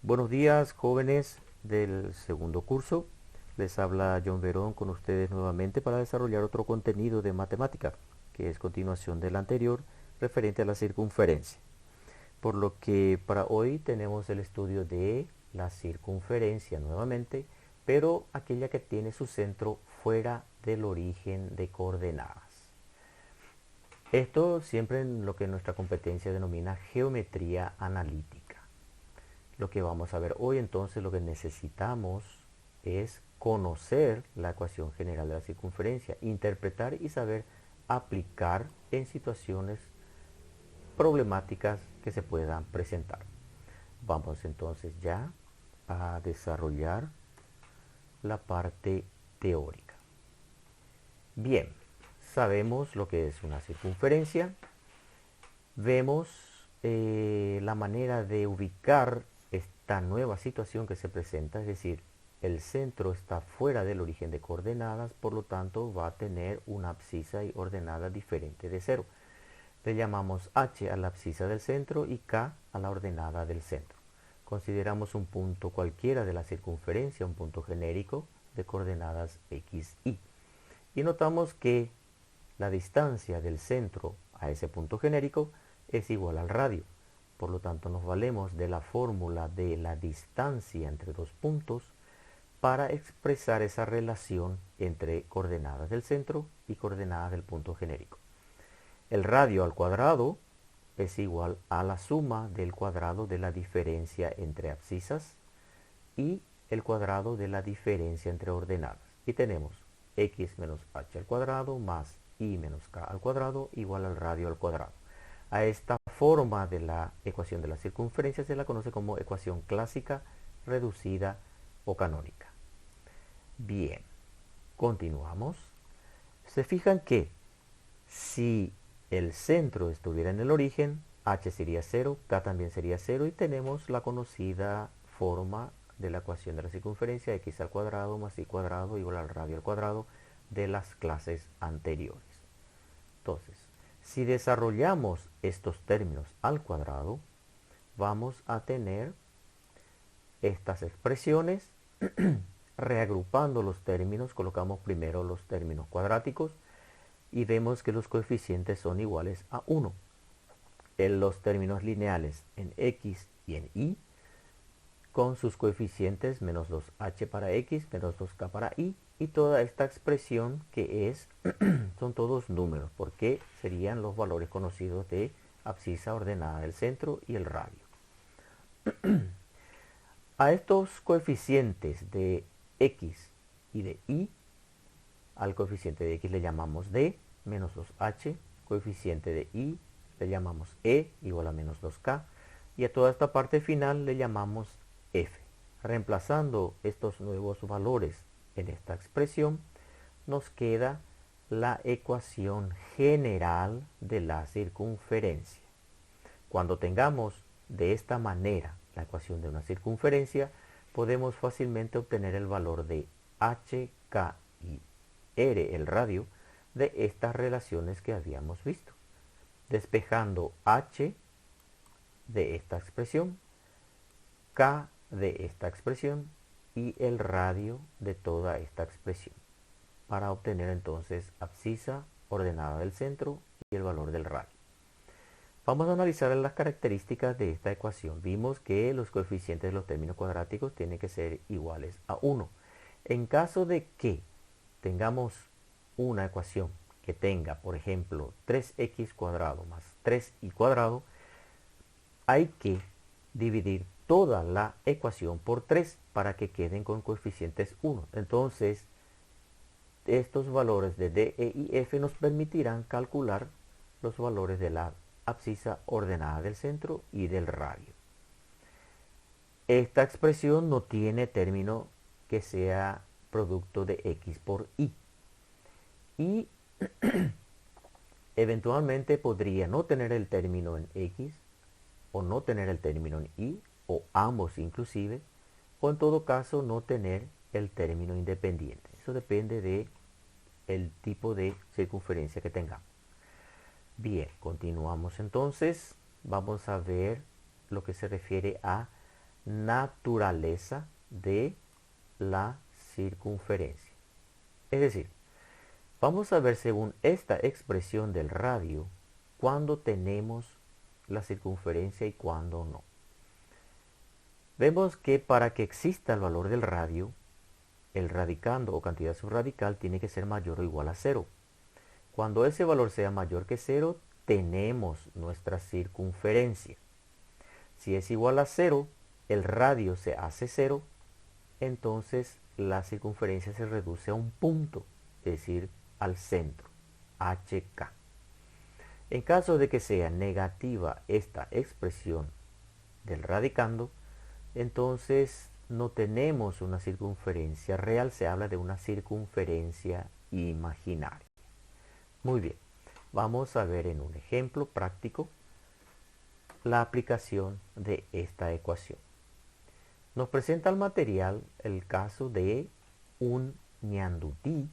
Buenos días, jóvenes del segundo curso. Les habla John Verón con ustedes nuevamente para desarrollar otro contenido de matemática, que es continuación del anterior, referente a la circunferencia. Por lo que para hoy tenemos el estudio de la circunferencia nuevamente, pero aquella que tiene su centro fuera del origen de coordenadas. Esto siempre en lo que nuestra competencia denomina geometría analítica. Lo que vamos a ver hoy entonces, lo que necesitamos es conocer la ecuación general de la circunferencia, interpretar y saber aplicar en situaciones problemáticas que se puedan presentar. Vamos entonces ya a desarrollar la parte teórica. Bien, sabemos lo que es una circunferencia, vemos la manera de ubicar esta nueva situación que se presenta, es decir, el centro está fuera del origen de coordenadas, por lo tanto va a tener una abscisa y ordenada diferente de 0. Le llamamos h a la abscisa del centro y k a la ordenada del centro. Consideramos un punto cualquiera de la circunferencia, un punto genérico de coordenadas x, y. Y notamos que la distancia del centro a ese punto genérico es igual al radio. Por lo tanto, nos valemos de la fórmula de la distancia entre dos puntos para expresar esa relación entre coordenadas del centro y coordenadas del punto genérico. El radio al cuadrado es igual a la suma del cuadrado de la diferencia entre abscisas y el cuadrado de la diferencia entre ordenadas. Y tenemos x menos h al cuadrado más y menos k al cuadrado igual al radio al cuadrado. A esta forma de la ecuación de la circunferencia se la conoce como ecuación clásica, reducida o canónica. Bien, continuamos. Se fijan que si el centro estuviera en el origen, h sería 0, k también sería 0 y tenemos la conocida forma de la ecuación de la circunferencia, x al cuadrado más y cuadrado igual al radio al cuadrado de las clases anteriores. Entonces, si desarrollamos estos términos al cuadrado, vamos a tener estas expresiones. Reagrupando los términos, colocamos primero los términos cuadráticos y vemos que los coeficientes son iguales a 1. En los términos lineales en x y en y, con sus coeficientes menos 2h para x, menos 2k para y toda esta expresión que es, son todos números, porque serían los valores conocidos de abscisa ordenada del centro y el radio. A estos coeficientes de x y de y, al coeficiente de x le llamamos d, menos 2h, coeficiente de y le llamamos e, igual a menos 2k, y a toda esta parte final le llamamos f. Reemplazando estos nuevos valores en esta expresión, nos queda la ecuación general de la circunferencia. Cuando tengamos de esta manera la ecuación de una circunferencia, podemos fácilmente obtener el valor de h, k y r, el radio, de estas relaciones que habíamos visto. Despejando h de esta expresión, k de esta expresión y el radio de toda esta expresión, para obtener entonces abscisa ordenada del centro y el valor del radio. Vamos a analizar las características de esta ecuación. Vimos que los coeficientes de los términos cuadráticos tienen que ser iguales a 1. En caso de que tengamos una ecuación que tenga, por ejemplo, 3x cuadrado más 3y cuadrado, hay que dividir toda la ecuación por 3 para que queden con coeficientes 1. Entonces, estos valores de d, e y f nos permitirán calcular los valores de la abscisa ordenada del centro y del radio. Esta expresión no tiene término que sea producto de x por y. Y eventualmente podría no tener el término en x, o no tener el término en y, o ambos inclusive, o en todo caso no tener el término independiente. Eso depende de el tipo de circunferencia que tengamos. Bien, continuamos entonces. Vamos a ver lo que se refiere a naturaleza de la circunferencia. Es decir, vamos a ver según esta expresión del radio cuándo tenemos la circunferencia y cuándo no. Vemos que para que exista el valor del radio, el radicando o cantidad subradical tiene que ser mayor o igual a 0. Cuando ese valor sea mayor que 0, tenemos nuestra circunferencia. Si es igual a 0, el radio se hace 0, entonces la circunferencia se reduce a un punto, es decir, al centro, HK. En caso de que sea negativa esta expresión del radicando, entonces no tenemos una circunferencia real, se habla de una circunferencia imaginaria. Muy bien, vamos a ver en un ejemplo práctico la aplicación de esta ecuación. Nos presenta el material el caso de un ñandutí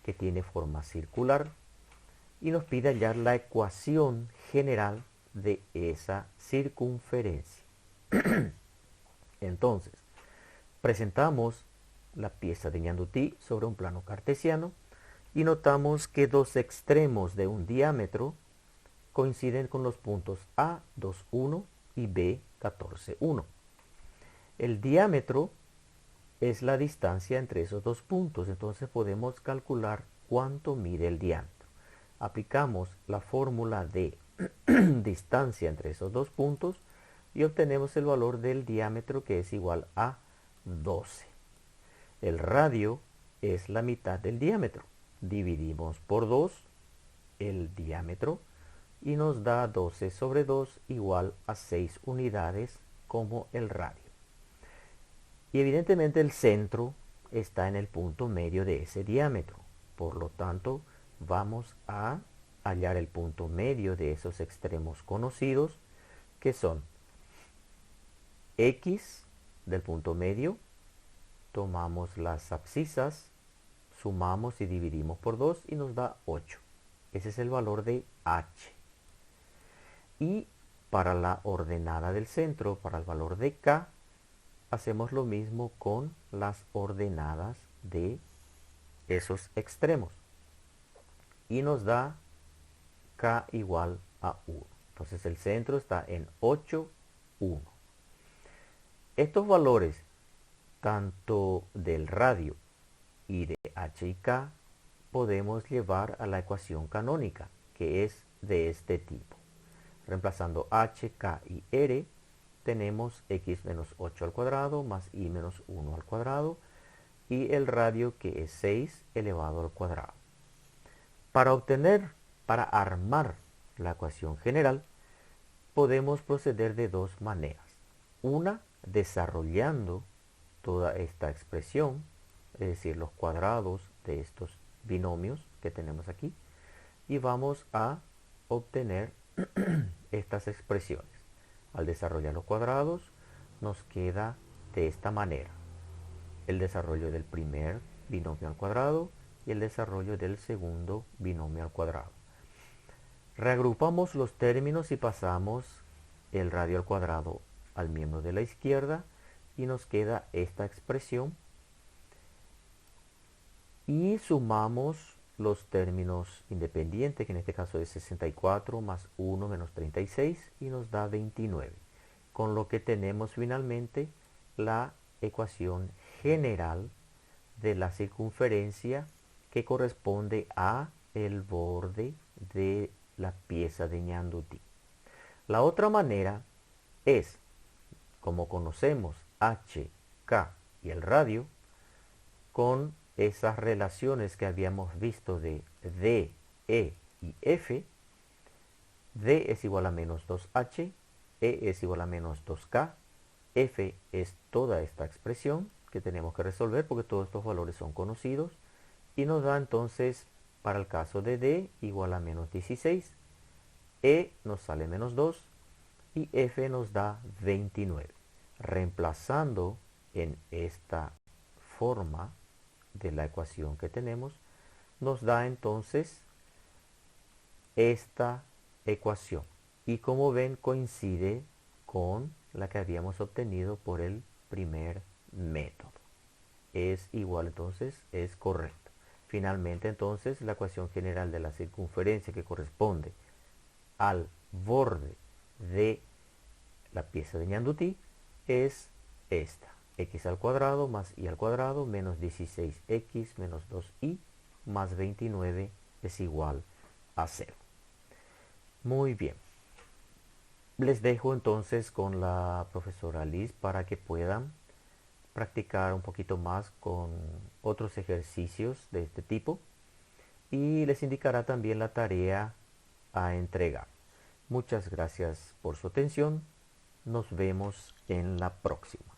que tiene forma circular y nos pide hallar la ecuación general de esa circunferencia. Entonces, presentamos la pieza de ñandutí sobre un plano cartesiano y notamos que dos extremos de un diámetro coinciden con los puntos A, 2, 1 y B, 14, 1. El diámetro es la distancia entre esos dos puntos, entonces podemos calcular cuánto mide el diámetro. Aplicamos la fórmula de distancia entre esos dos puntos y obtenemos el valor del diámetro, que es igual a 12. El radio es la mitad del diámetro. Dividimos por 2 el diámetro y nos da 12 sobre 2 igual a 6 unidades como el radio. Y evidentemente el centro está en el punto medio de ese diámetro. Por lo tanto, vamos a hallar el punto medio de esos extremos conocidos, que son X del punto medio, tomamos las abscisas, sumamos y dividimos por 2 y nos da 8. Ese es el valor de H. Y para la ordenada del centro, para el valor de K, hacemos lo mismo con las ordenadas de esos extremos. Y nos da K igual a 1. Entonces el centro está en 8, 1. Estos valores, tanto del radio y de H y K, podemos llevar a la ecuación canónica, que es de este tipo. Reemplazando H, K y R, tenemos x menos 8 al cuadrado más y menos 1 al cuadrado y el radio, que es 6 elevado al cuadrado. Para armar la ecuación general, podemos proceder de dos maneras. Una, desarrollando toda esta expresión, es decir, los cuadrados de estos binomios que tenemos aquí, y vamos a obtener estas expresiones. Al desarrollar los cuadrados, nos queda de esta manera: el desarrollo del primer binomio al cuadrado y el desarrollo del segundo binomio al cuadrado. Reagrupamos los términos y pasamos el radio al cuadrado al miembro de la izquierda y nos queda esta expresión. Y sumamos los términos independientes, que en este caso es 64 más 1 menos 36 y nos da 29. Con lo que tenemos finalmente la ecuación general de la circunferencia, que corresponde a el borde de la pieza de ñandutí. La otra manera es, como conocemos H, K y el radio, con esas relaciones que habíamos visto de D, E y F. D es igual a menos 2H, E es igual a menos 2K, F es toda esta expresión que tenemos que resolver porque todos estos valores son conocidos, y nos da entonces, para el caso de D, igual a menos 16, E nos sale menos 2 y F nos da 29. Reemplazando en esta forma de la ecuación que tenemos, nos da entonces esta ecuación. Y como ven, coincide con la que habíamos obtenido por el primer método. Es igual, entonces es correcto. Finalmente, entonces, la ecuación general de la circunferencia que corresponde al borde de la pieza de Ñandutí es esta. X al cuadrado más y al cuadrado menos 16x menos 2y más 29 es igual a 0. Muy bien. Les dejo entonces con la profesora Liz para que puedan practicar un poquito más con otros ejercicios de este tipo y les indicará también la tarea a entregar. Muchas gracias por su atención. Nos vemos en la próxima.